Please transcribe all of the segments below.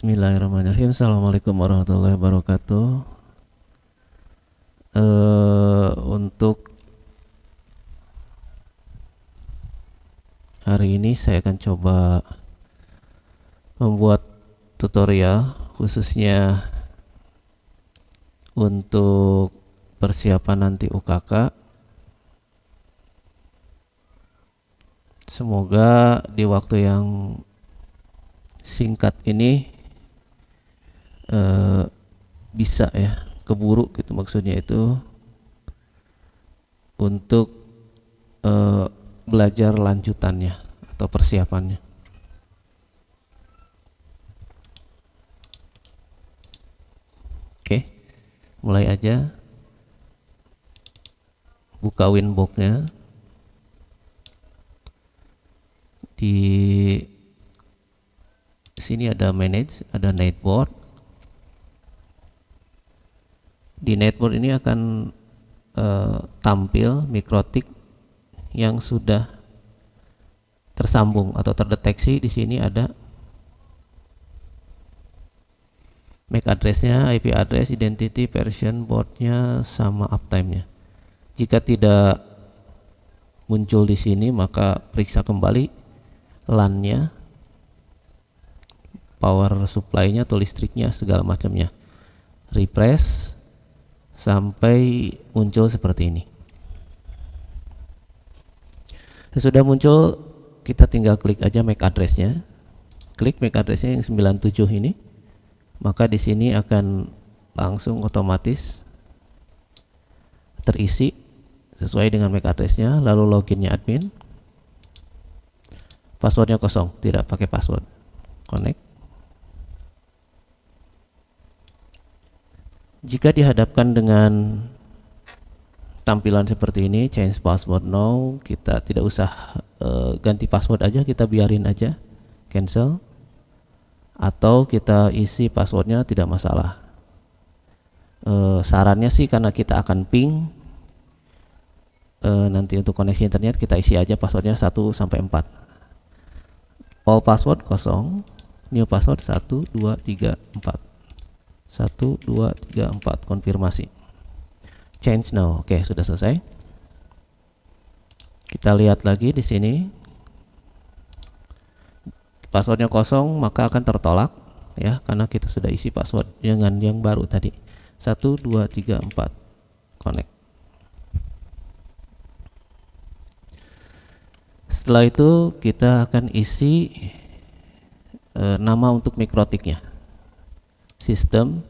Bismillahirrahmanirrahim. Assalamualaikum warahmatullahi wabarakatuh. Untuk hari ini saya akan coba membuat tutorial khususnya untuk persiapan nanti UKK. Semoga di waktu yang singkat ini bisa ya, keburu gitu maksudnya itu untuk belajar lanjutannya atau persiapannya. Oke, mulai aja. Buka Winbox-nya. Di sini ada manage, ada netboard. Di netboard ini akan tampil mikrotik yang sudah tersambung atau terdeteksi. Di sini ada MAC address-nya, IP address, identity, version, board-nya, sama uptime-nya. Jika tidak muncul di sini, maka periksa kembali LAN-nya, power supply-nya atau listriknya, segala macamnya. Refresh sampai muncul seperti ini. Sudah muncul, kita tinggal klik aja MAC address-nya. Klik MAC address-nya yang 97 ini, maka di sini akan langsung otomatis terisi sesuai dengan MAC address-nya. Lalu loginnya admin, passwordnya kosong, tidak pakai password. Connect. Jika dihadapkan dengan tampilan seperti ini, change password now, kita tidak usah ganti password aja, kita biarin aja, cancel, atau kita isi passwordnya, tidak masalah. Sarannya sih karena kita akan ping, nanti untuk koneksi internet kita isi aja passwordnya 1 sampai 4. All password kosong, new password 1 2 3 4. 1 2 3 4, konfirmasi. Change now. Oke, sudah selesai. Kita lihat lagi di sini. Passwordnya kosong, maka akan tertolak ya, karena kita sudah isi password dengan yang baru tadi. 1 2 3 4. Connect. Setelah itu kita akan isi nama untuk mikrotiknya. Sistem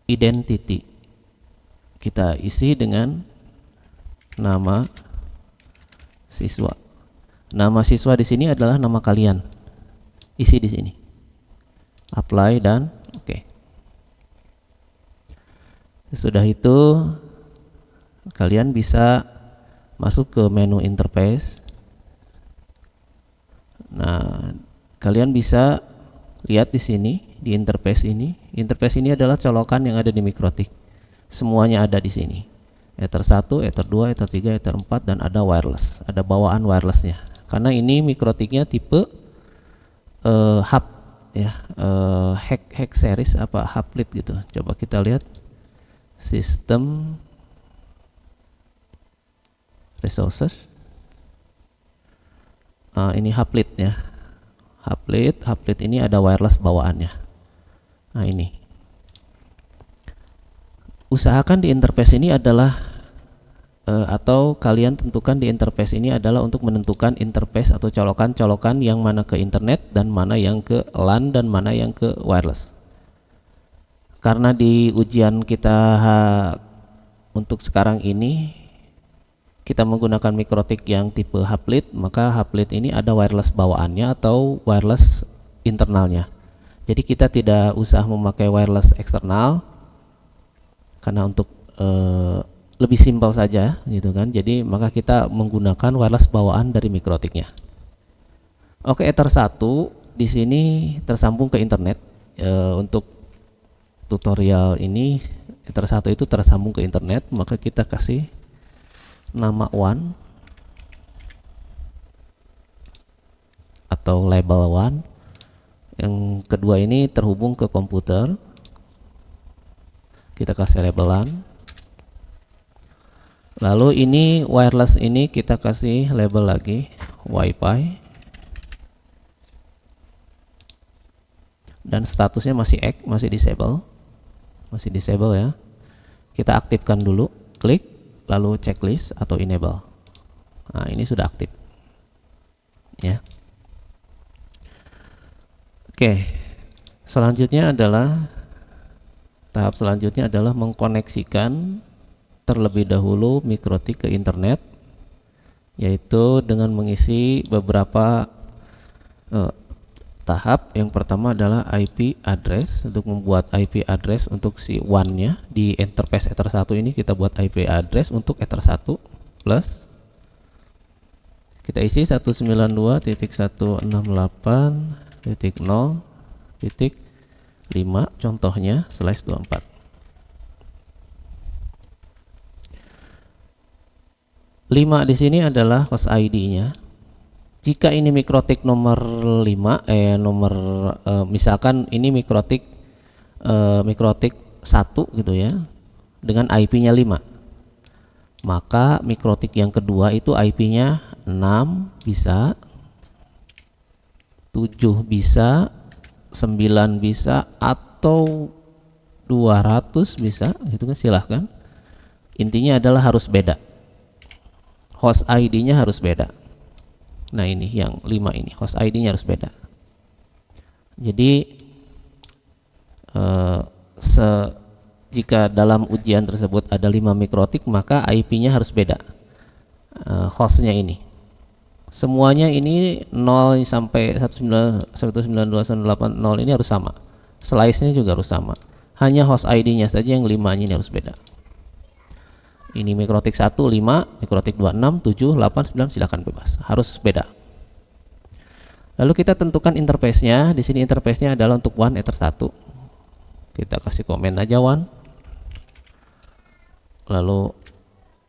identity kita isi dengan nama siswa. Nama siswa di sini adalah nama kalian. Isi di sini. Apply dan oke. Sudah itu kalian bisa masuk ke menu interface. Nah, kalian bisa lihat di sini. Di interface ini adalah colokan yang ada di mikrotik. Semuanya ada di sini. Ether 1, Ether 2, Ether 3, Ether 4, dan ada wireless. Ada bawaan wirelessnya. Karena ini mikrotiknya tipe hub ya, hack series apa hublet gitu. Coba kita lihat sistem resources. Ini hublet ya. Hublet ini ada wireless bawaannya. Nah, ini. Usahakan di interface ini adalah atau kalian tentukan di interface ini adalah untuk menentukan interface atau colokan-colokan yang mana ke internet dan mana yang ke LAN dan mana yang ke wireless. Karena di ujian kita untuk sekarang ini kita menggunakan mikrotik yang tipe hublet, maka hublet ini ada wireless bawaannya atau wireless internalnya. Jadi kita tidak usah memakai wireless eksternal karena untuk lebih simpel saja gitu kan. Jadi maka kita menggunakan wireless bawaan dari mikrotiknya. Oke, Ether 1 di sini tersambung ke internet. Untuk tutorial ini Ether 1 itu tersambung ke internet, maka kita kasih nama one atau label one. Yang kedua ini terhubung ke komputer. Kita kasih labelan. Lalu ini wireless ini kita kasih label lagi Wi-Fi. Dan statusnya masih masih disable. Masih disable ya. Kita aktifkan dulu, klik lalu checklist atau enable. Nah, ini sudah aktif. Ya. Oke. Selanjutnya adalah tahap selanjutnya adalah mengkoneksikan terlebih dahulu mikrotik ke internet, yaitu dengan mengisi beberapa tahap. Yang pertama adalah IP address. Untuk membuat IP address untuk si WAN-nya di interface Ether 1 ini, kita buat IP address untuk Ether 1 plus kita isi 192.168.0.5 contohnya /24. Lima di sini adalah host ID-nya. Jika ini mikrotik nomor 5, misalkan ini mikrotik 1 gitu ya, dengan IP-nya 5, maka mikrotik yang kedua itu IP-nya 6 bisa, 7 bisa, 9 bisa, atau 200 bisa, gitu kan, silahkan. Intinya adalah harus beda, host ID-nya harus beda. Nah, ini yang 5 ini host ID-nya harus beda. Jadi jika dalam ujian tersebut ada 5 mikrotik, maka IP-nya harus beda, hostnya ini. Semuanya ini 0 sampai 192.168.0 ini harus sama. Slice-nya juga harus sama. Hanya host ID-nya saja yang 5 ini harus beda. Ini mikrotik 1 5, mikrotik 2 6, 7, 8, 9, silakan bebas. Harus beda. Lalu kita tentukan interface-nya. Di sini interface-nya adalah untuk WAN Ether 1. Kita kasih komen aja WAN. Lalu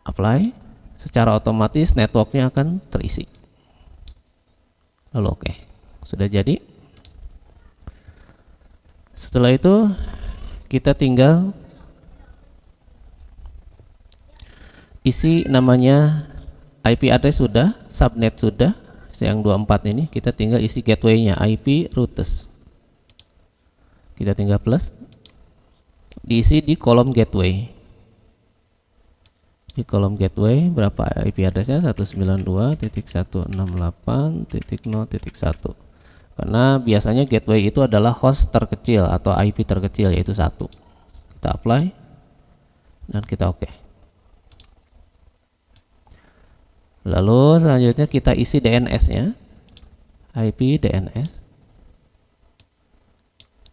apply. Secara otomatis network-nya akan terisi. Lalu oke. Sudah jadi. Setelah itu kita tinggal isi namanya. IP address sudah, subnet sudah, yang 24 ini kita tinggal isi gateway-nya, IP routes. Kita tinggal plus, diisi di kolom gateway. Di kolom gateway berapa IP address-nya? 192.168.0.1. Karena biasanya gateway itu adalah host terkecil atau IP terkecil, yaitu 1. Kita apply dan kita oke. Lalu selanjutnya kita isi DNS-nya, IP DNS.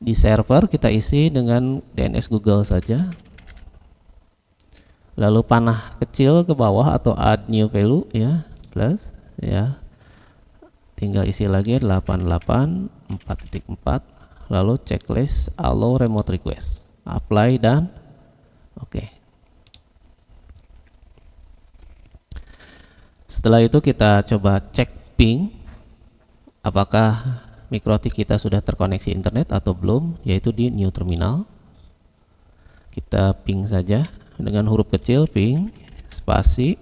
Di server kita isi dengan DNS Google saja. Lalu panah kecil ke bawah atau add new value ya, plus ya. Tinggal isi lagi 88.4.4. Lalu checklist allow remote request. Apply dan oke. Setelah itu kita coba cek ping, apakah mikrotik kita sudah terkoneksi internet atau belum, yaitu di new terminal. Kita ping saja dengan huruf kecil, ping spasi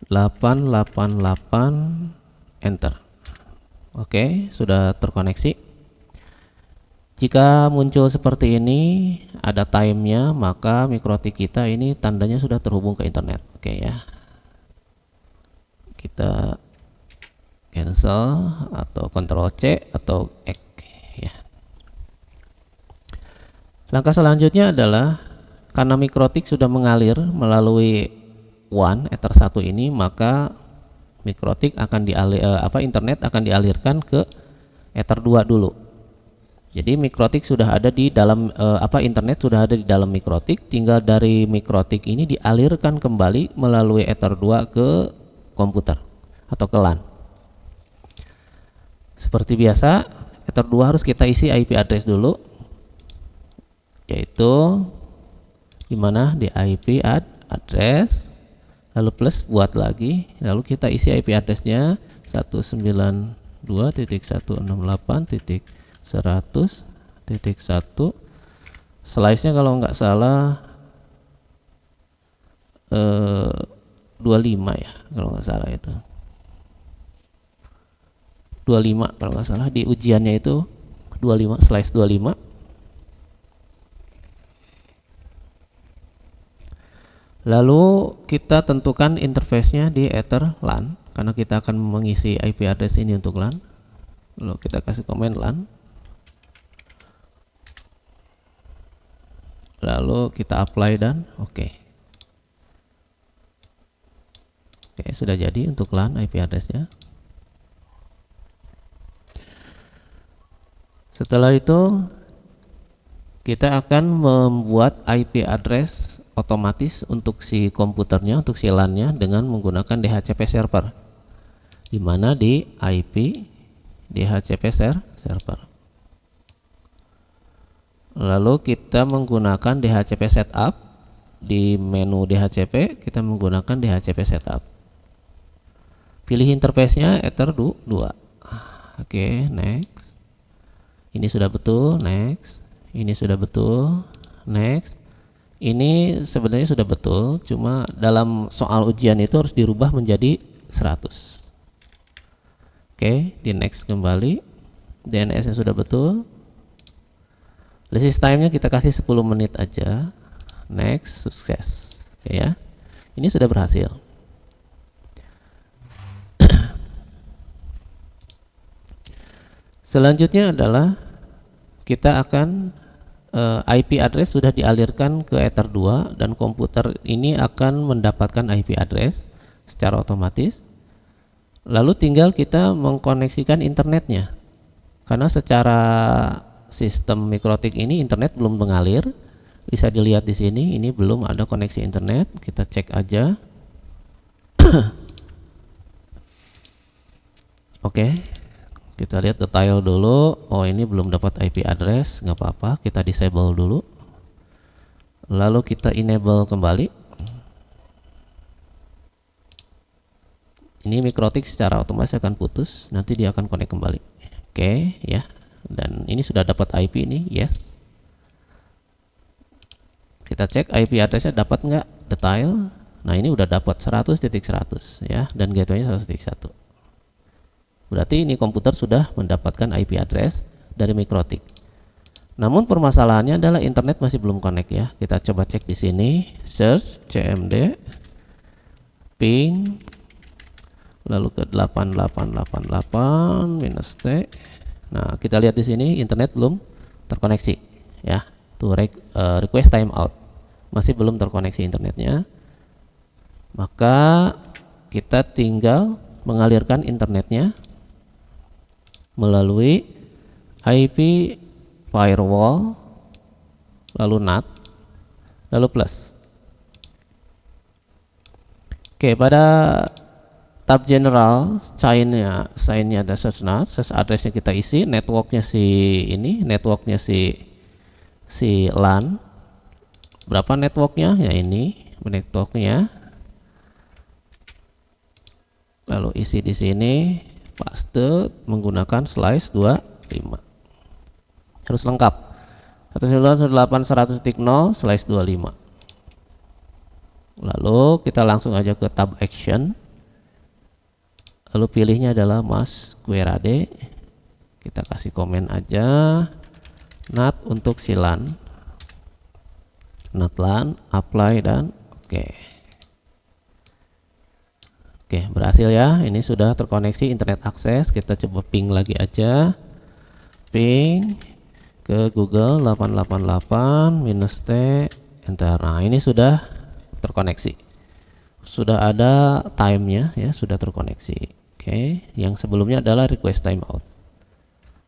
888 enter. Oke, sudah terkoneksi. Jika muncul seperti ini, ada time-nya, maka mikrotik kita ini tandanya sudah terhubung ke internet. Oke ya. Kita cancel atau Ctrl C atau X ya. Langkah selanjutnya adalah karena mikrotik sudah mengalir melalui WAN Ether 1 ini, maka mikrotik akan internet akan dialirkan ke Ether 2 dulu. Jadi mikrotik sudah ada di dalam internet sudah ada di dalam mikrotik, tinggal dari mikrotik ini dialirkan kembali melalui Ether 2 ke komputer atau ke LAN. Seperti biasa, Ether 2 harus kita isi IP address dulu, yaitu dimana di IP address, lalu plus buat lagi, lalu kita isi IP addressnya 192.168.0.5 100.1 slice-nya kalau nggak salah 25 ya, kalau nggak salah itu 25, kalau nggak salah di ujiannya itu 25, slice 25. Lalu kita tentukan interface-nya di Ether LAN karena kita akan mengisi IP address ini untuk LAN. Lalu kita kasih command LAN. Lalu kita apply dan oke. Oke, sudah jadi untuk LAN IP address-nya. Setelah itu kita akan membuat IP address otomatis untuk si komputernya, untuk si LAN-nya dengan menggunakan DHCP server, di mana di IP DHCP server. Lalu kita menggunakan DHCP setup, di menu DHCP kita menggunakan DHCP setup. Pilih interface-nya Ether 2. Oke, next. Ini sudah betul, next. Ini sudah betul, next. Ini sebenarnya sudah betul, cuma dalam soal ujian itu harus dirubah menjadi 100. Oke, di next kembali. DNS-nya sudah betul. Resist time-nya kita kasih 10 menit aja. Next, sukses. Oke ya. Ini sudah berhasil. Selanjutnya adalah kita akan IP address sudah dialirkan ke Ether 2 dan komputer ini akan mendapatkan IP address secara otomatis. Lalu tinggal kita mengkoneksikan internetnya. Karena secara sistem mikrotik ini internet belum mengalir. Bisa dilihat di sini, ini belum ada koneksi internet. Kita cek aja. Oke. Kita lihat detail dulu. Oh, ini belum dapat IP address, nggak apa-apa. Kita disable dulu. Lalu kita enable kembali. Ini mikrotik secara otomatis akan putus. Nanti dia akan connect kembali. Oke, ya. Dan ini sudah dapat IP ini, yes. Kita cek IP addressnya dapat nggak? Detail. Nah, ini udah dapat 100.100 ya, dan gateway-nya 100.1. Berarti ini komputer sudah mendapatkan IP address dari mikrotik. Namun permasalahannya adalah internet masih belum connect ya. Kita coba cek di sini, search cmd ping lalu ke 8888 -t. Nah, kita lihat di sini internet belum terkoneksi ya. Tuh request timeout. Masih belum terkoneksi internetnya. Maka kita tinggal mengalirkan internetnya melalui IP firewall, lalu NAT, lalu plus. Oke, pada tab general sign-nya ada search NAT, search address-nya kita isi, networknya si LAN. Berapa networknya? Ya ini networknya. Lalu isi di sini. Paste menggunakan slice 25. Harus lengkap. 192.168.100.0 slice 25. Lalu kita langsung aja ke tab action. Lalu pilihnya adalah masquerade. Kita kasih komen aja. NAT untuk si LAN. NAT LAN, apply dan oke. Oke, berhasil ya. Ini sudah terkoneksi internet akses. Kita coba ping lagi aja. Ping ke Google 888 -t enter. Nah, ini sudah terkoneksi. Sudah ada time-nya ya, sudah terkoneksi. Oke, yang sebelumnya adalah request timeout.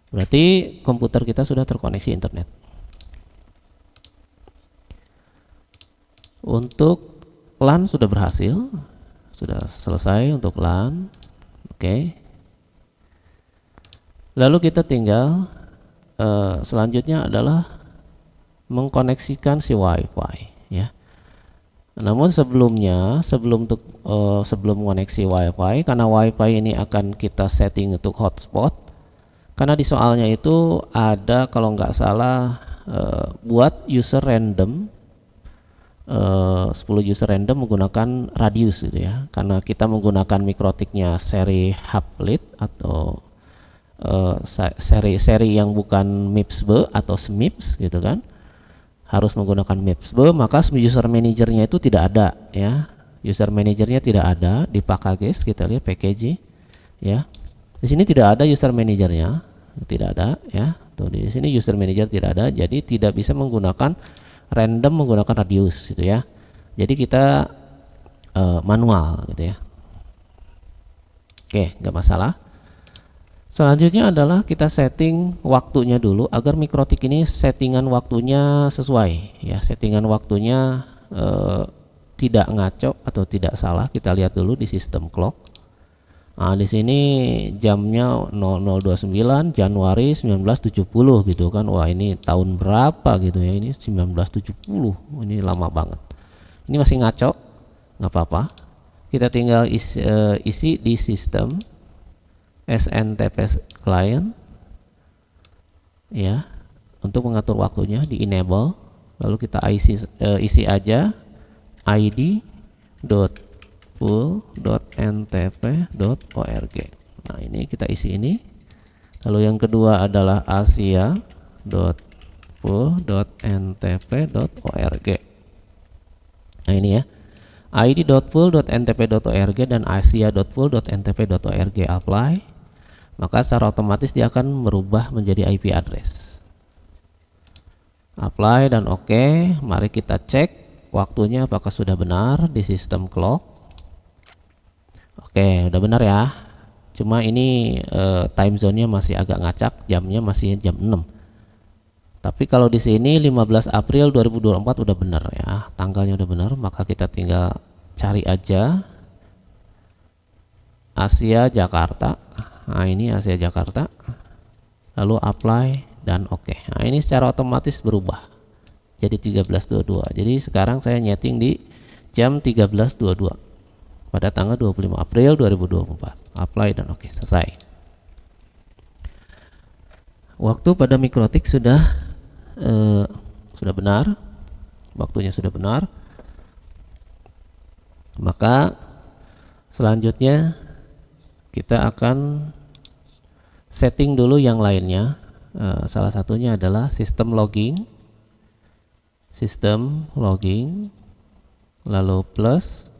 Berarti komputer kita sudah terkoneksi internet. Untuk LAN sudah berhasil. Sudah selesai untuk LAN. Oke. Lalu kita tinggal selanjutnya adalah mengkoneksikan si WiFi ya. Namun sebelum koneksi WiFi, karena WiFi ini akan kita setting untuk hotspot, Karena di soalnya itu ada kalau nggak salah buat user random 10 user random menggunakan radius gitu ya. Karena kita menggunakan mikrotiknya seri haplit atau seri yang bukan MIPS-B atau SMIPS gitu kan. Harus menggunakan MIPS-B, maka user manajernya itu tidak ada ya. User manajernya tidak ada di packages, kita lihat package ya. Di sini tidak ada user manajernya, tidak ada ya. Tuh di sini user manager tidak ada, jadi tidak bisa menggunakan random menggunakan radius gitu ya. Jadi kita manual gitu ya. Oke, nggak masalah. Selanjutnya adalah kita setting waktunya dulu agar mikrotik ini settingan waktunya sesuai ya. Settingan waktunya tidak ngaco atau tidak salah. Kita lihat dulu di sistem clock. Nah, di sini jamnya 0029 Januari 1970 gitu kan. Wah, ini tahun berapa gitu ya. Ini 1970. Ini lama banget. Ini masih ngaco. Nggak apa-apa. Kita tinggal isi di sistem SNTP client ya. Untuk mengatur waktunya di enable. Lalu kita isi aja id.pool.ntp.org. Nah, ini kita isi ini. Lalu yang kedua adalah asia.pool.ntp.org. Nah, ini ya. id.pool.ntp.org dan asia.pool.ntp.org apply. Maka secara otomatis dia akan merubah menjadi IP address. Apply dan oke. Mari kita cek waktunya apakah sudah benar di sistem clock. Oke, udah benar ya. Cuma ini time zone-nya masih agak ngacak, jamnya masih jam 6. Tapi kalau di sini 15 April 2024 udah benar ya, tanggalnya udah benar, maka kita tinggal cari aja Asia Jakarta. Nah, ini Asia Jakarta. Lalu apply dan oke. Nah, ini secara otomatis berubah jadi 13.22. Jadi sekarang saya nyeting di jam 13.22 pada tanggal 25 April 2024. Apply dan oke, selesai. Waktu pada mikrotik sudah benar, waktunya sudah benar. Maka selanjutnya kita akan setting dulu yang lainnya. Salah satunya adalah sistem logging, lalu plus,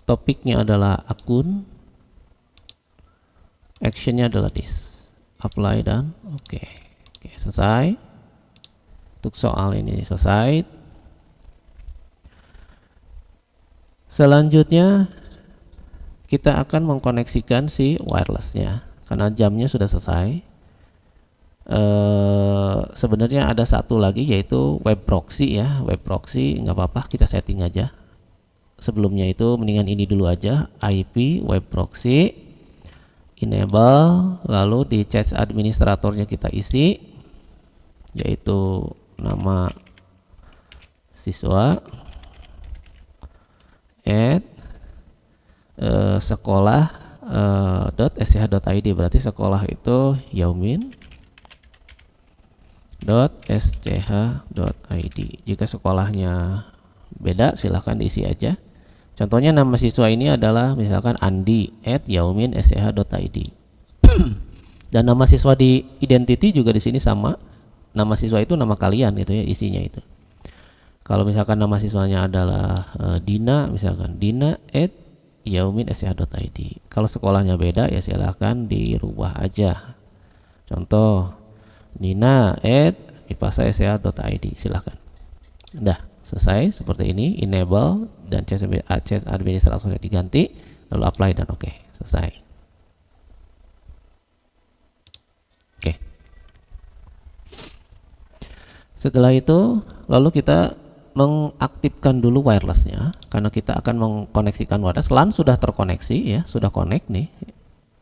topiknya adalah akun, actionnya adalah this, apply dan oke. Oke, selesai. Untuk soal ini selesai. Selanjutnya kita akan mengkoneksikan si wirelessnya karena jamnya sudah selesai. Sebenarnya ada satu lagi yaitu web proxy ya. Web proxy nggak apa-apa, kita setting aja. Sebelumnya itu mendingan ini dulu aja, IP web proxy enable, lalu di chat administratornya kita isi yaitu nama siswa sekolah .sch.id, berarti sekolah itu yaumin.sch.id. Jika sekolahnya beda silahkan diisi aja. Contohnya nama siswa ini adalah misalkan andi@yaumin.sch.id. Dan nama siswa di identity juga di sini sama. Nama siswa itu nama kalian gitu ya, isinya itu. Kalau misalkan nama siswanya adalah Dina, misalkan Dina@yaumin.sch.id. Kalau sekolahnya beda ya silahkan dirubah aja. Contoh Nina@ipasa.sch.id, silahkan. Udah selesai seperti ini, enable dan chat administratornya diganti, lalu apply dan oke, selesai. Oke. Setelah itu lalu kita mengaktifkan dulu wirelessnya karena kita akan mengkoneksikan wireless. LAN sudah terkoneksi ya, sudah connect nih,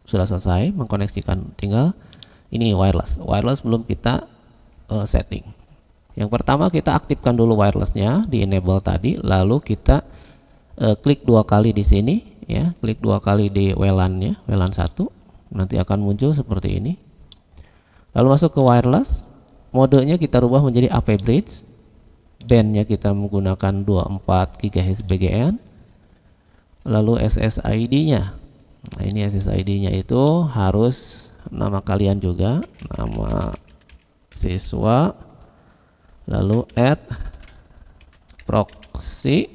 sudah selesai mengkoneksikan, tinggal ini wireless belum kita setting. Yang pertama kita aktifkan dulu wirelessnya di enable tadi, lalu kita klik 2 kali di sini ya, klik 2 kali di WLAN-nya, WLAN 1, nanti akan muncul seperti ini. Lalu masuk ke wireless, modenya kita rubah menjadi AP bridge, bandnya kita menggunakan 24 GHz BGN. Lalu SSID-nya, nah ini SSID-nya itu harus nama kalian juga, nama siswa, lalu add proxy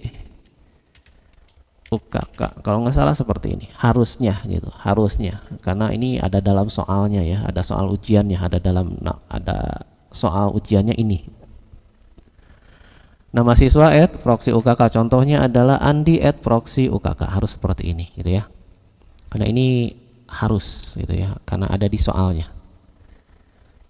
UKK. Kalau nggak salah seperti ini, harusnya gitu, harusnya, karena ini ada dalam soalnya ya, ada soal ujiannya, ada soal ujiannya ini. Nama siswa add proxy UKK, contohnya adalah Andi add proxy UKK, harus seperti ini gitu ya, karena ini harus gitu ya, karena ada di soalnya.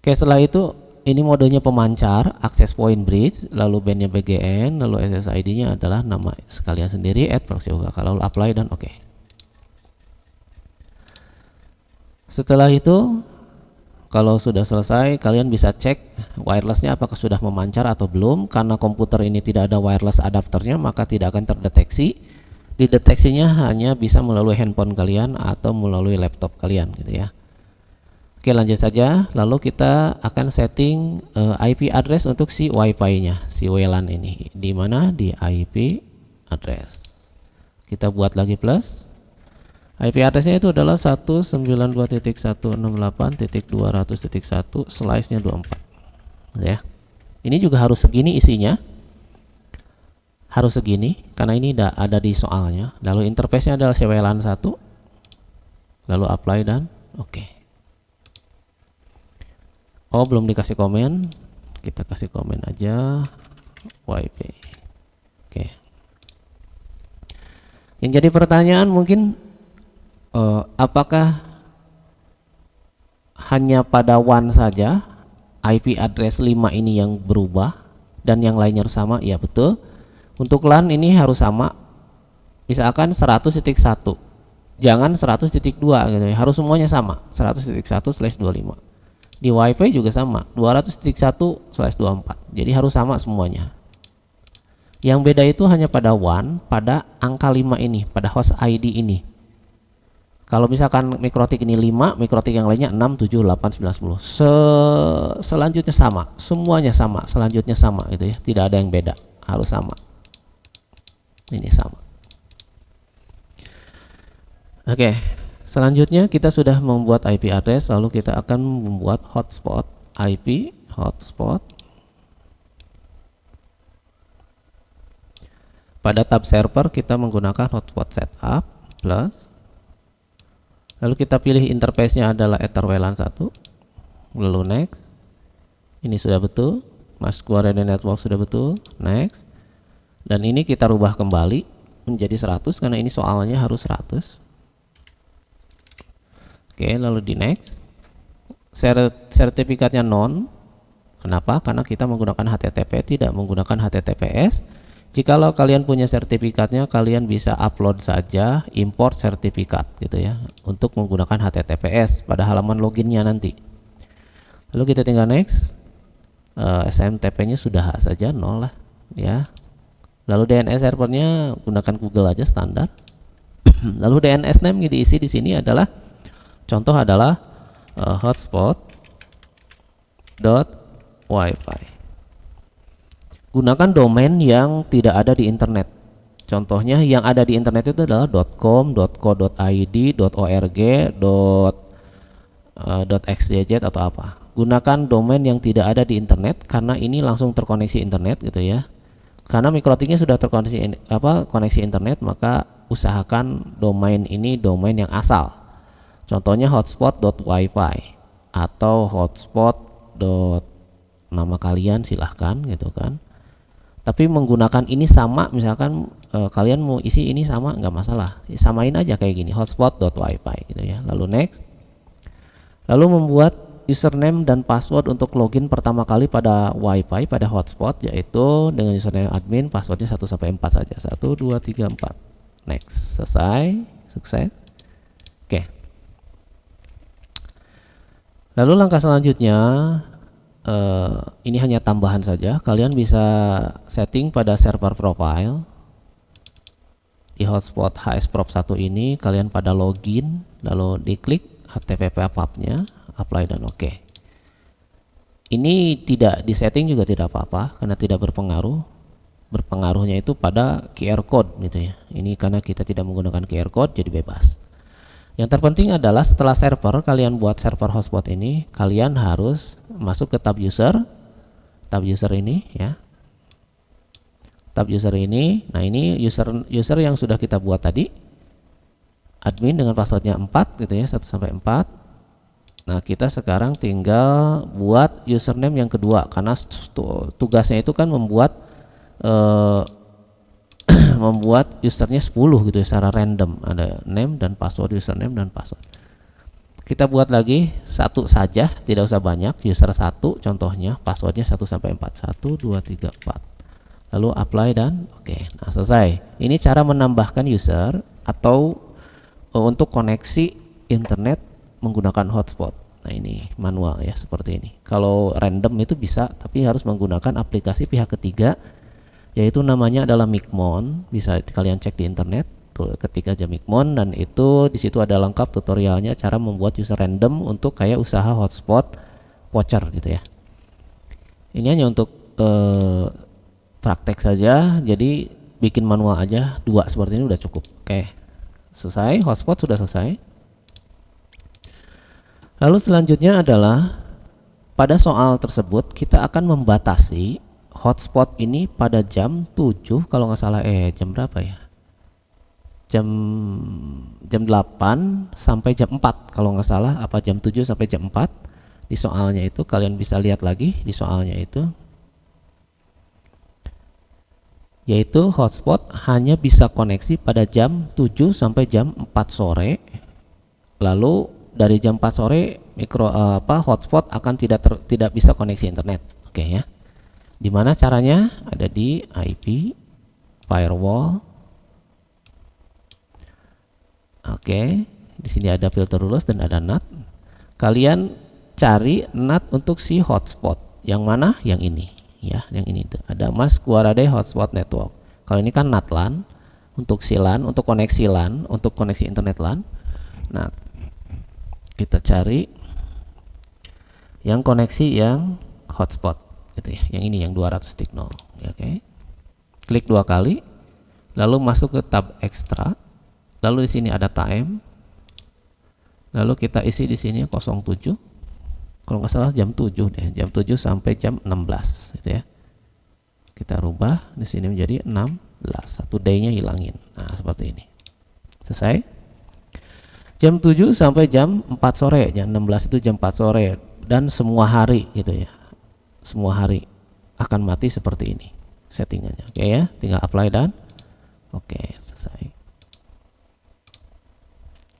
Oke, setelah itu ini modenya pemancar, access point bridge, lalu bandnya BGN, lalu SSID-nya adalah nama sekalian sendiri add proxy UKK, lalu apply dan oke. Setelah itu kalau sudah selesai, kalian bisa cek wirelessnya apakah sudah memancar atau belum. Karena komputer ini tidak ada wireless adapternya, maka tidak akan terdeteksi. Dideteksinya hanya bisa melalui handphone kalian atau melalui laptop kalian gitu ya. Oke, lanjut saja. Lalu kita akan setting IP address untuk si WiFi-nya, si WLAN ini. Di mana? Di IP address. Kita buat lagi plus. IP addressnya itu adalah 192.168.200.1 slice-nya 24 ya. Ini juga harus segini isinya, harus segini karena ini ada di soalnya. Lalu interface-nya adalah WLAN 1, lalu apply dan oke. Oh, belum dikasih komen, kita kasih komen aja WiFi. Oke. Yang jadi pertanyaan mungkin, apakah hanya pada WAN saja IP address 5 ini yang berubah dan yang lainnya harus sama? Ya betul. Untuk LAN ini harus sama. Misalkan 100.1, jangan 100.2 gitu ya. Harus semuanya sama. 100.1/25. Di WiFi juga sama. 200.1/24. Jadi harus sama semuanya. Yang beda itu hanya pada WAN, pada angka 5 ini, pada host ID ini. Kalau misalkan mikrotik ini 5, mikrotik yang lainnya 6, 7, 8, 9, 10. Selanjutnya sama, semuanya sama, selanjutnya sama gitu ya. Tidak ada yang beda, harus sama. Ini sama. Oke, selanjutnya kita sudah membuat IP address, lalu kita akan membuat hotspot, IP hotspot. Pada tab server kita menggunakan hotspot setup plus. Lalu kita pilih interface-nya adalah Ether WLAN 1. Lalu next. Ini sudah betul. Mask Query Network sudah betul. Next. Dan ini kita rubah kembali menjadi 100 karena ini soalnya harus 100. Oke, lalu di next. Sertifikatnya non. Kenapa? Karena kita menggunakan HTTP, tidak menggunakan HTTPS. Jikalau kalian punya sertifikatnya, kalian bisa upload saja import sertifikat gitu ya, untuk menggunakan HTTPS pada halaman loginnya nanti. Lalu kita tinggal next. SMTP-nya sudah saja 0 lah ya. Lalu DNS servernya gunakan Google aja standar. Lalu DNS name yang diisi di sini adalah contoh adalah hotspot.wifi. Gunakan domain yang tidak ada di internet. Contohnya yang ada di internet itu adalah .com, .co.id, .org, .xyz atau apa. Gunakan domain yang tidak ada di internet karena ini langsung terkoneksi internet gitu ya. Karena mikrotiknya sudah terkoneksi koneksi internet, maka usahakan domain ini domain yang asal. Contohnya hotspot.wifi atau hotspot. Nama kalian silahkan gitu kan. Tapi menggunakan ini sama, misalkan kalian mau isi ini sama, nggak masalah, samain aja kayak gini, hotspot.wifi gitu ya. Lalu next. Lalu membuat username dan password untuk login pertama kali pada wifi, pada hotspot, yaitu dengan username admin, passwordnya 1 sampai 4 saja, 1 2 3 4. Next. Selesai, sukses. Oke. Lalu langkah selanjutnya, ini hanya tambahan saja. Kalian bisa setting pada server profile di hotspot hsprop 1 ini. Kalian pada login, lalu diklik HTTP pub-nya, apply dan oke. Ini tidak disetting juga tidak apa-apa karena tidak berpengaruh. Berpengaruhnya itu pada QR code gitu ya. Ini karena kita tidak menggunakan QR code jadi bebas. Yang terpenting adalah setelah server kalian buat server hotspot ini, kalian harus masuk ke tab user ini ya. Tab user ini. Nah, ini user yang sudah kita buat tadi. Admin dengan passwordnya 4 gitu ya, 1 sampai 4. Nah, kita sekarang tinggal buat username yang kedua karena tugasnya itu kan membuat membuat usernya 10 gitu ya, secara random. Ada name dan password, username dan password. Kita buat lagi satu saja, tidak usah banyak. User 1 contohnya, passwordnya 1 sampai 4. 1 2 3 4. Lalu apply dan oke. Nah, selesai. Ini cara menambahkan user atau untuk koneksi internet menggunakan hotspot. Nah, ini manual ya, seperti ini. Kalau random itu bisa, tapi harus menggunakan aplikasi pihak ketiga, yaitu namanya adalah Micmon. Bisa kalian cek di internet, ketik aja Micmon, dan itu di situ ada lengkap tutorialnya cara membuat user random untuk kayak usaha hotspot voucher gitu ya. Ini hanya untuk praktek saja, jadi bikin manual aja 2 seperti ini udah cukup. Oke, selesai, hotspot sudah selesai. Lalu selanjutnya adalah pada soal tersebut kita akan membatasi hotspot ini pada jam 7 kalau nggak salah, jam berapa ya, jam 8 sampai jam 4 kalau nggak salah, apa jam 7 sampai jam 4 di soalnya itu. Kalian bisa lihat lagi di soalnya itu, yaitu hotspot hanya bisa koneksi pada jam 7 sampai jam 4 sore. Lalu dari jam 4 sore hotspot akan tidak bisa koneksi internet. Oke ya. Dimana caranya? Ada di IP firewall. Oke, di sini ada filter rules dan ada NAT. Kalian cari NAT untuk si hotspot. Yang mana? Yang ini ya, yang ini tuh. Ada Mas Kuaraday Hotspot Network. Kalau ini kan NAT LAN untuk si LAN, untuk koneksi LAN, untuk koneksi internet LAN. Nah, kita cari yang koneksi yang hotspot gitu ya, yang ini yang 200.0 ya, oke. Klik 2 kali, lalu masuk ke tab ekstra, lalu di sini ada time, lalu kita isi di sini 07, kalau nggak salah jam 7 deh, jam 7 sampai jam 16 gitu ya. Kita rubah di sini menjadi 16, satu day-nya hilangin. Nah, seperti ini. Selesai. Jam 7 sampai jam 4 sore, jam 16 itu jam 4 sore, dan semua hari gitu ya. Semua hari akan mati seperti ini settingannya. Oke ya, tinggal apply dan oke, selesai.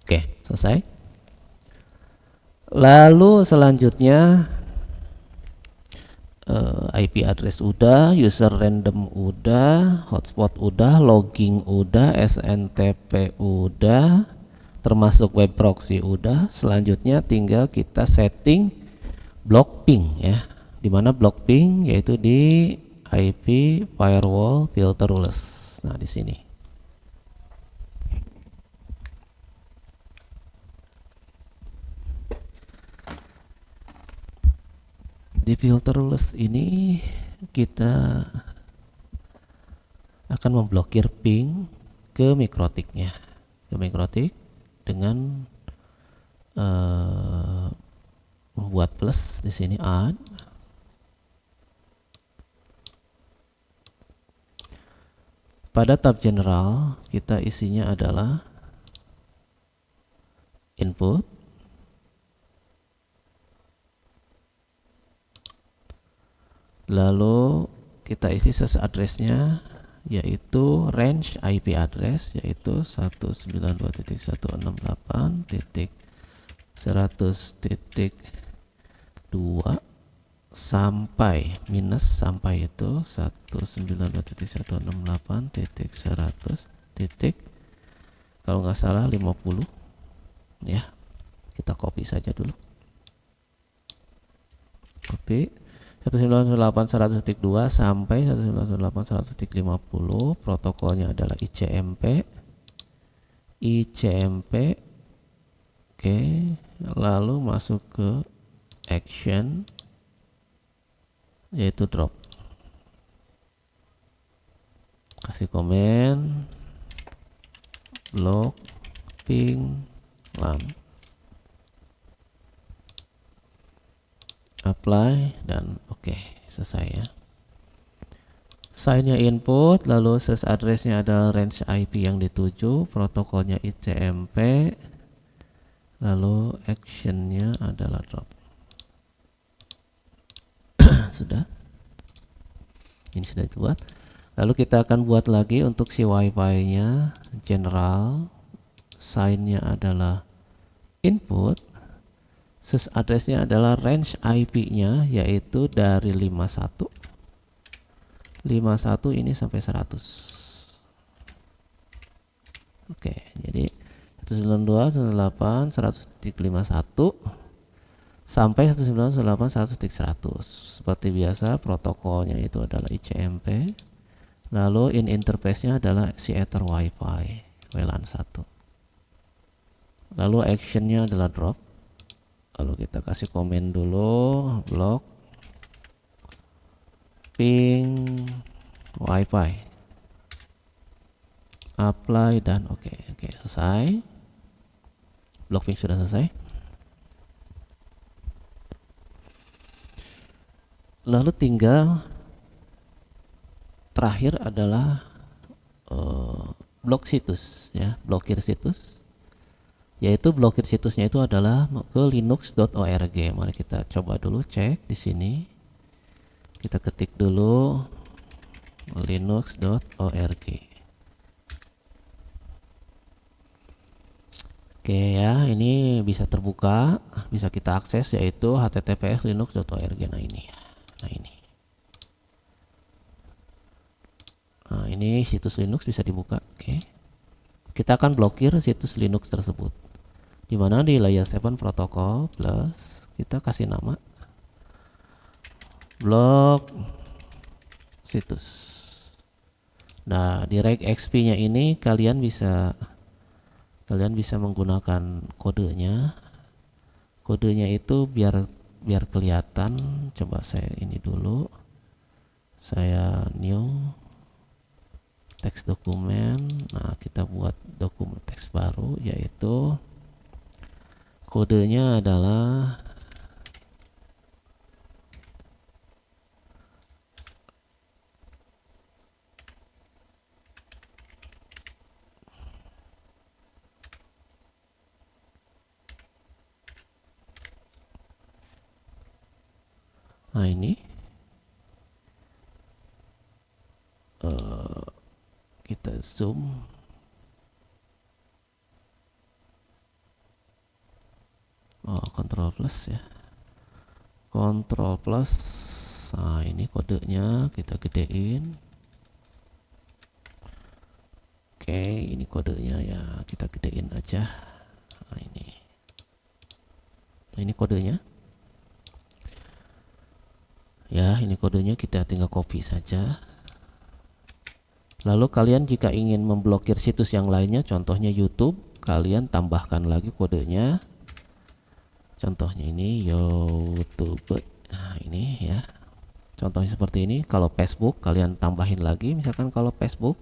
Oke, selesai. Lalu selanjutnya IP address udah, user random udah, hotspot udah, logging udah, SNTP udah, termasuk web proxy udah. Selanjutnya tinggal kita setting block ping ya, dimana block ping yaitu di IP firewall filter rules. Nah, di sini di filter rules ini kita akan memblokir ping ke mikrotiknya, ke mikrotik dengan membuat plus di sini add. Pada tab general kita isinya adalah input, lalu kita isi ses address-nya, yaitu range IP address, yaitu 192.168.100.2 sampai minus, sampai itu 192.168.100. kalau nggak salah 50 ya. Kita copy saja dulu, copy 192.100.2 sampai 192.100.50. protokolnya adalah ICMP. Oke, lalu masuk ke action, yaitu drop. Kasih komen blok ping lam, apply, dan oke, selesai ya. Signnya input, lalu source addressnya adalah range IP yang dituju, protokolnya ICMP, lalu actionnya adalah drop. Sudah, ini sudah dibuat. Lalu kita akan buat lagi untuk si WiFi nya general, signnya adalah input, source addressnya adalah range IP nya yaitu dari 51 ini sampai 100. Oke, jadi 192, 108, 100.51 sampai 192, 100. Seperti biasa protokolnya itu adalah ICMP. Lalu in interface-nya adalah si Ether WiFi WLAN 1. Lalu action-nya adalah drop. Lalu kita kasih komen dulu blok ping WiFi, apply, dan oke, selesai. Blok ping sudah selesai. Lalu tinggal terakhir adalah blok situs ya, blokir situs, yaitu blokir situsnya itu adalah ke linux.org. Mari kita coba dulu cek di sini. Kita ketik dulu linux.org. Oke ya, ini bisa terbuka, bisa kita akses, yaitu https linux.org. Nah ini, ini situs Linux bisa dibuka. Oke, kita akan blokir situs Linux tersebut, dimana di layer 7 protokol plus kita kasih nama blok situs. Nah, di regexp nya ini kalian bisa menggunakan kodenya. Kodenya itu biar kelihatan. Coba saya ini dulu, saya new teks dokumen. Nah, kita buat dokumen teks baru, yaitu kodenya adalah ini kita zoom. Control plus ya, Control plus. Nah, ini kodenya kita gedein. Oke, ini kodenya ya, kita gedein aja. Nah, ini kodenya ya, ini kodenya, kita tinggal copy saja. Lalu kalian jika ingin memblokir situs yang lainnya, contohnya YouTube, kalian tambahkan lagi kodenya. Contohnya ini YouTube. Nah, ini ya, contohnya seperti ini. Kalau Facebook kalian tambahin lagi, misalkan kalau Facebook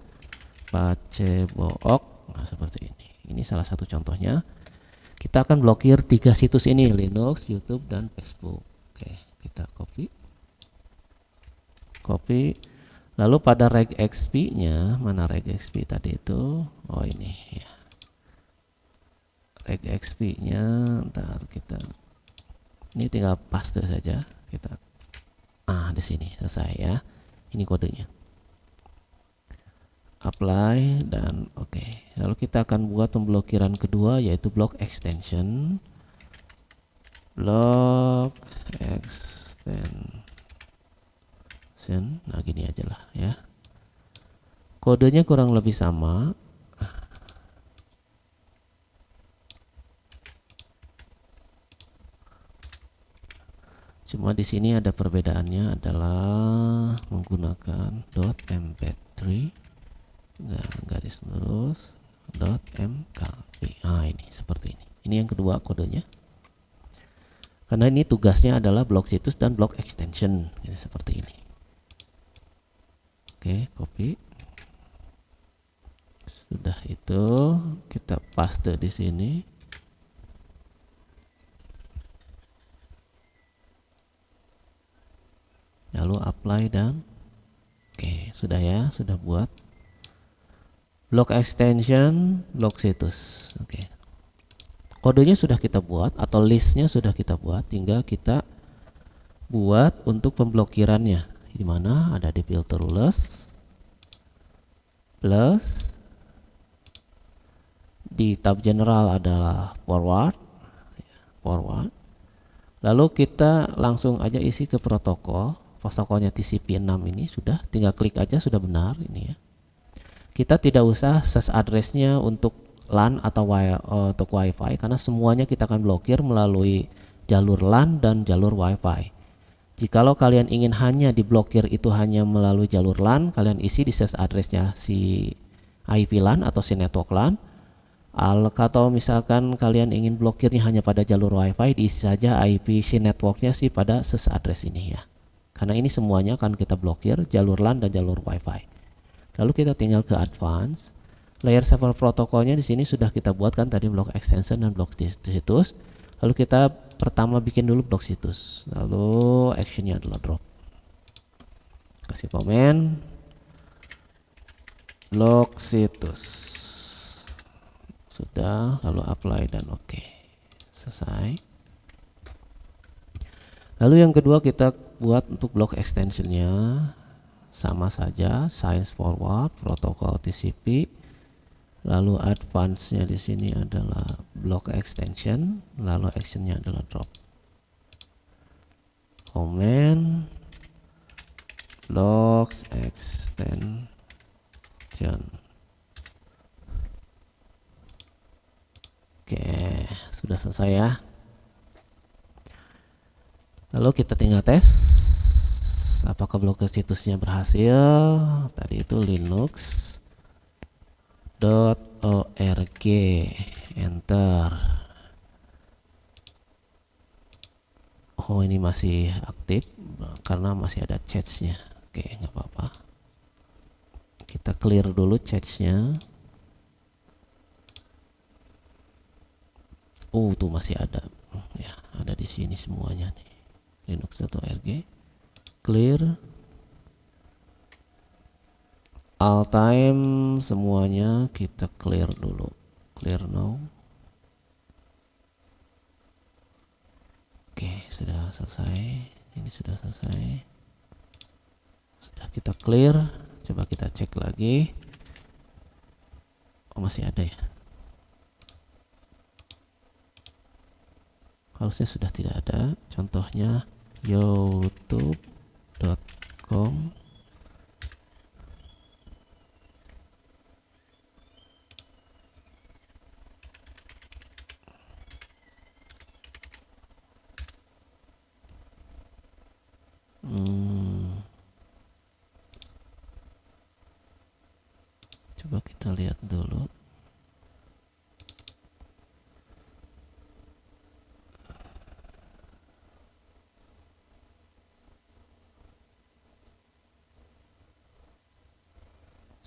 Pacebook, nah seperti ini. Ini salah satu contohnya. Kita akan blokir 3 situs ini, Linux, YouTube, dan Facebook. Oke, kita copy. Lalu pada regexp nya, mana regexp tadi itu? Oh, ini ya, regexp nya. Ntar kita ini tinggal paste saja, kita di sini selesai ya. Ini kodenya, apply, dan oke. Lalu kita akan buat pemblokiran kedua, yaitu block extension. Nah, gini aja lah ya. Kodenya kurang lebih sama. Cuma di sini ada perbedaannya adalah menggunakan .mp3 garis lurus .mkp. Nah, ini seperti ini. Ini yang kedua kodenya. Karena ini tugasnya adalah blok situs dan blok extension, ini seperti ini. Oke, copy. Sudah itu kita paste di sini. Lalu apply dan oke, sudah ya, sudah buat blok extension, blok situs. Oke. Kodenya sudah kita buat atau listnya sudah kita buat, tinggal kita buat untuk pemblokirannya. Di mana ada di filter rules plus di tab general adalah forward. Lalu kita langsung aja isi ke protokolnya TCP 6 ini sudah, tinggal klik aja sudah benar ini ya. Kita tidak usah ses addressnya untuk LAN atau untuk WiFi karena semuanya kita akan blokir melalui jalur LAN dan jalur WiFi. Jikalau kalian ingin hanya diblokir itu hanya melalui jalur LAN, kalian isi di ses addressnya si IP LAN atau si network LAN. Atau misalkan kalian ingin blokirnya hanya pada jalur WiFi, diisi saja IP si networknya sih pada ses address ini ya. Karena ini semuanya akan kita blokir jalur LAN dan jalur WiFi. Lalu kita tinggal ke advance. Layer server protokolnya di sini sudah kita buatkan tadi blok extension dan blok situs. Lalu kita pertama bikin dulu blok situs. Lalu actionnya adalah drop. Kasih komen blok situs. Sudah, lalu apply dan oke. Selesai. Lalu yang kedua kita buat untuk blok extensionnya sama saja, science forward, protokol TCP. Lalu advance-nya di sini adalah block extension, lalu actionnya adalah drop. Comment blocks extension. Oke, sudah selesai ya. Lalu kita tinggal tes apakah blok situsnya berhasil. Tadi itu linux.org, enter. Oh, ini masih aktif karena masih ada cache-nya. Oke, nggak apa-apa. Kita clear dulu cache-nya. Tuh masih ada. Ya, ada di sini semuanya nih. linux.org. Clear. All time semuanya kita clear dulu. Clear now. Oke, sudah selesai. Ini sudah selesai. Sudah kita clear. Coba kita cek lagi. Oh, masih ada ya. Harusnya sudah tidak ada. Contohnya youtube.com coba kita lihat dulu.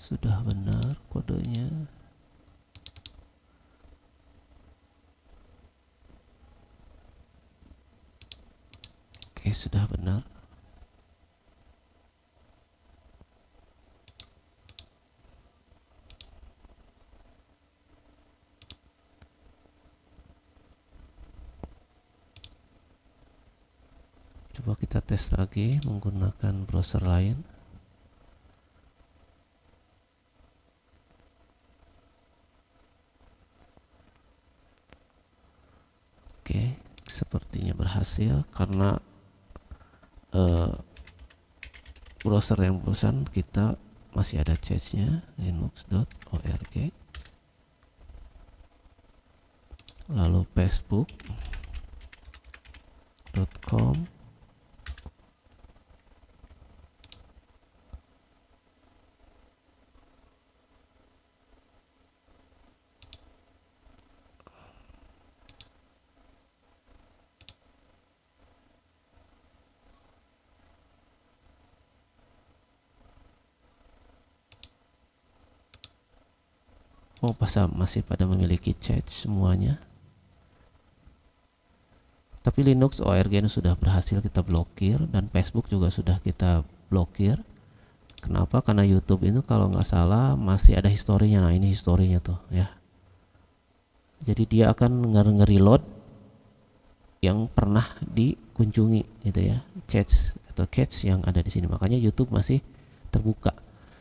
Sudah benar kodenya. Oke, sudah benar. Coba kita tes lagi menggunakan browser lain. Oke, sepertinya berhasil karena browser yang barusan kita masih ada cache-nya, linux.org. Lalu facebook.com. Oh, masih pada memiliki cache semuanya. Tapi Linux ORG ini sudah berhasil kita blokir, dan Facebook juga sudah kita blokir. Kenapa? Karena YouTube itu kalau nggak salah masih ada historinya. Nah, ini historinya tuh ya. Jadi dia akan nge-reload yang pernah dikunjungi gitu ya, cache atau cache yang ada di sini. Makanya YouTube masih terbuka.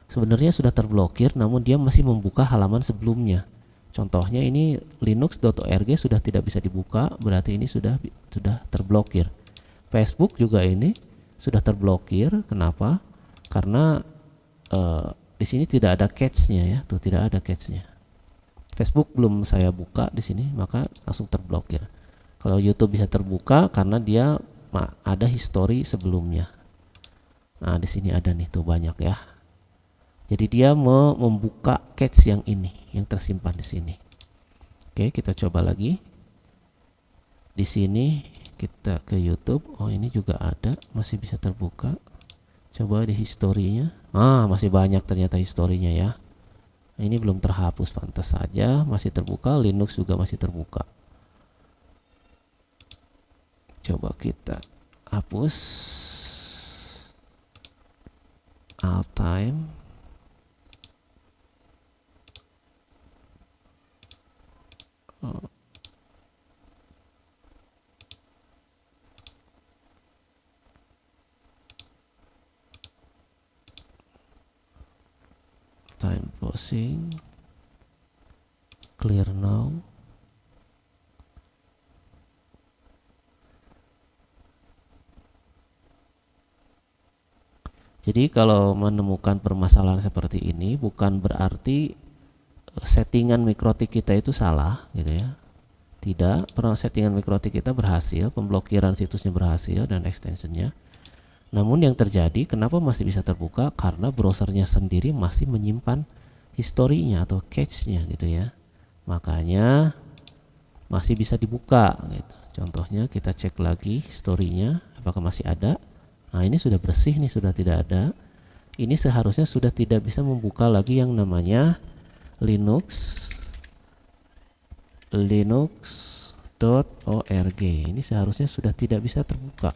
Sebenarnya sudah terblokir, namun dia masih membuka halaman sebelumnya. Contohnya ini linux.org sudah tidak bisa dibuka, berarti ini sudah terblokir. Facebook juga ini sudah terblokir. Kenapa? Karena di sini tidak ada cache-nya ya, tuh tidak ada cache-nya. Facebook belum saya buka di sini, maka langsung terblokir. Kalau YouTube bisa terbuka karena dia ada histori sebelumnya. Nah, di sini ada nih tuh banyak ya. Jadi dia mau membuka cache yang ini, yang tersimpan di sini. Oke, kita coba lagi. Di sini kita ke YouTube. Oh, ini juga ada, masih bisa terbuka. Coba di historinya. Masih banyak ternyata historinya ya. Ini belum terhapus, pantas saja masih terbuka. Linux juga masih terbuka. Coba kita hapus. Alt time. Time pausing, clear now. Jadi kalau menemukan permasalahan seperti ini bukan berarti settingan mikrotik kita itu salah gitu ya. Tidak, settingan mikrotik kita berhasil, pemblokiran situsnya berhasil dan extensionnya. Namun yang terjadi, kenapa masih bisa terbuka? Karena browsernya sendiri masih menyimpan historinya atau cache-nya gitu ya. Makanya masih bisa dibuka gitu. Contohnya kita cek lagi historinya, apakah masih ada. Nah, ini sudah bersih nih, sudah tidak ada. Ini seharusnya sudah tidak bisa membuka lagi yang namanya linux.org. Ini seharusnya sudah tidak bisa terbuka.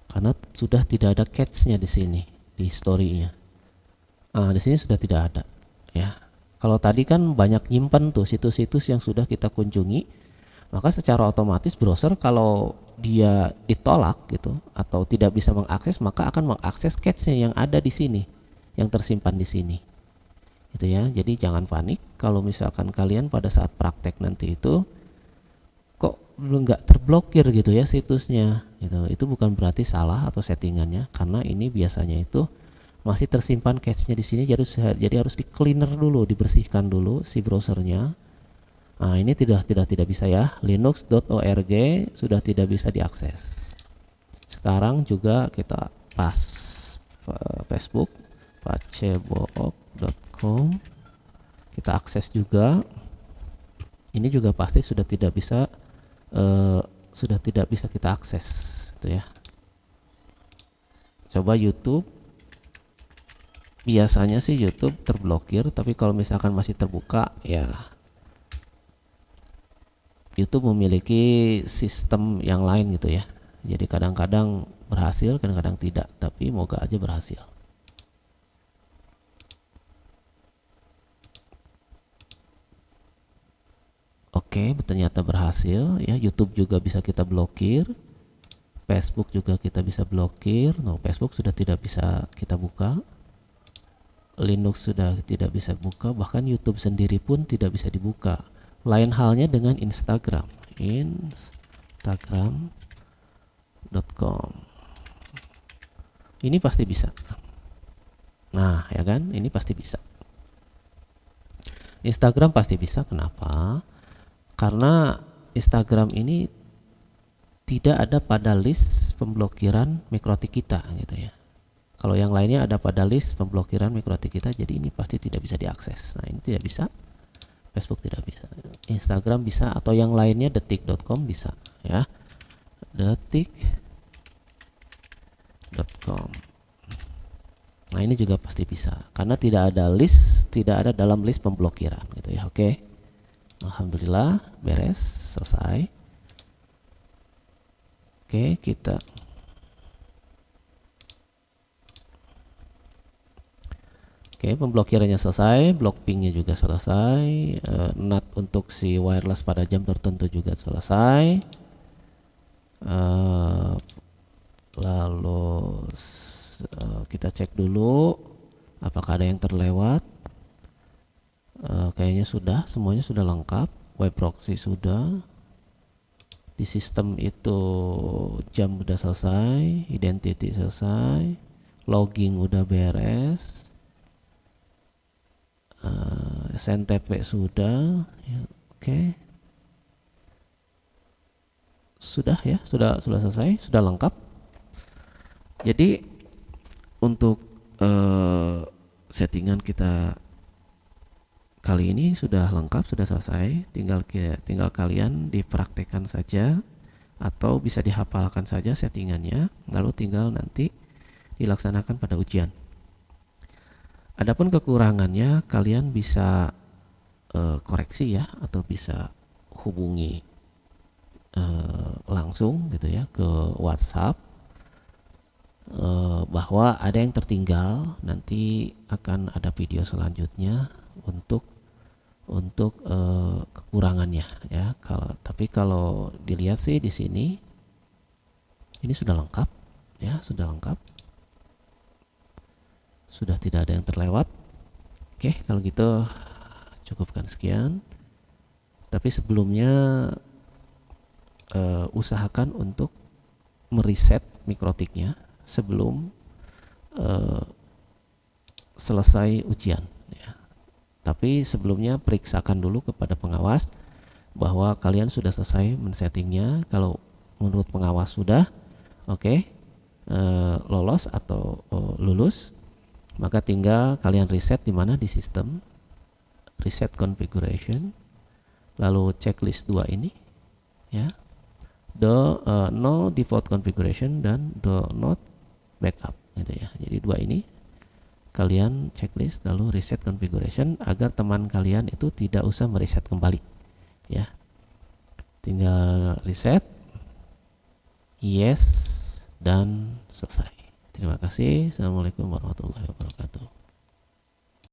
Karena sudah tidak ada cache-nya di sini, di historinya. Di sini sudah tidak ada, ya. Kalau tadi kan banyak nyimpan tuh situs-situs yang sudah kita kunjungi, maka secara otomatis browser kalau dia ditolak gitu atau tidak bisa mengakses, maka akan mengakses cache-nya yang ada di sini, yang tersimpan di sini, gitu ya. Jadi jangan panik kalau misalkan kalian pada saat praktek nanti itu kok belum nggak terblokir gitu ya situsnya gitu. Itu bukan berarti salah atau settingannya, karena ini biasanya itu masih tersimpan cache-nya di sini, jadi harus di cleaner dulu, dibersihkan dulu si browsernya. Nah, ini tidak bisa ya. linux.org sudah tidak bisa diakses. Sekarang juga kita pas Facebook pacebook.com, kita akses juga. Ini juga pasti sudah tidak bisa kita akses gitu ya. Coba YouTube, biasanya sih YouTube terblokir, tapi kalau misalkan masih terbuka ya YouTube memiliki sistem yang lain gitu ya. Jadi kadang-kadang berhasil, kadang-kadang tidak, tapi moga aja berhasil. Oke, ternyata berhasil ya. YouTube juga bisa kita blokir, Facebook juga kita bisa blokir. Facebook sudah tidak bisa kita buka, Linux sudah tidak bisa buka, bahkan YouTube sendiri pun tidak bisa dibuka. Lain halnya dengan Instagram, instagram.com. Ini pasti bisa. Nah, ya kan? Ini pasti bisa. Instagram pasti bisa. Kenapa? Karena Instagram ini tidak ada pada list pemblokiran mikrotik kita gitu ya. Kalau yang lainnya ada pada list pemblokiran mikrotik kita, jadi ini pasti tidak bisa diakses. Nah, ini tidak bisa. Facebook tidak bisa. Instagram bisa, atau yang lainnya detik.com bisa ya. Detik.com. Nah, ini juga pasti bisa karena tidak ada list, tidak ada dalam list pemblokiran gitu ya. Oke. Alhamdulillah beres, selesai. Oke, pemblokirannya selesai, block pingnya juga selesai, NAT untuk si wireless pada jam tertentu juga selesai. Lalu kita cek dulu apakah ada yang terlewat. Kayaknya sudah, semuanya sudah lengkap. Web proxy sudah, di sistem itu jam udah selesai, identity selesai, logging udah beres, SNTP sudah ya, oke. Sudah ya, sudah selesai, sudah lengkap. Jadi untuk settingan kita kali ini sudah lengkap, sudah selesai. Tinggal kalian dipraktekkan saja atau bisa dihafalkan saja settingannya, lalu tinggal nanti dilaksanakan pada ujian. Adapun kekurangannya kalian bisa koreksi ya, atau bisa hubungi langsung gitu ya ke WhatsApp, bahwa ada yang tertinggal. Nanti akan ada video selanjutnya untuk kekurangannya ya. Tapi kalau dilihat sih di sini ini sudah lengkap ya, sudah lengkap, sudah tidak ada yang terlewat. Oke, kalau gitu cukupkan sekian. Tapi sebelumnya usahakan untuk mereset mikrotiknya sebelum selesai ujian ya. Tapi sebelumnya periksakan dulu kepada pengawas bahwa kalian sudah selesai men-settingnya. Kalau menurut pengawas sudah oke, lolos atau lulus, maka tinggal kalian reset di mana, di sistem reset configuration, lalu checklist 2 ini ya, no default configuration dan do not backup gitu ya. Jadi 2 ini kalian checklist lalu reset configuration agar teman kalian itu tidak usah mereset kembali ya. Tinggal reset, yes, dan selesai. Terima kasih. Assalamualaikum warahmatullahi wabarakatuh.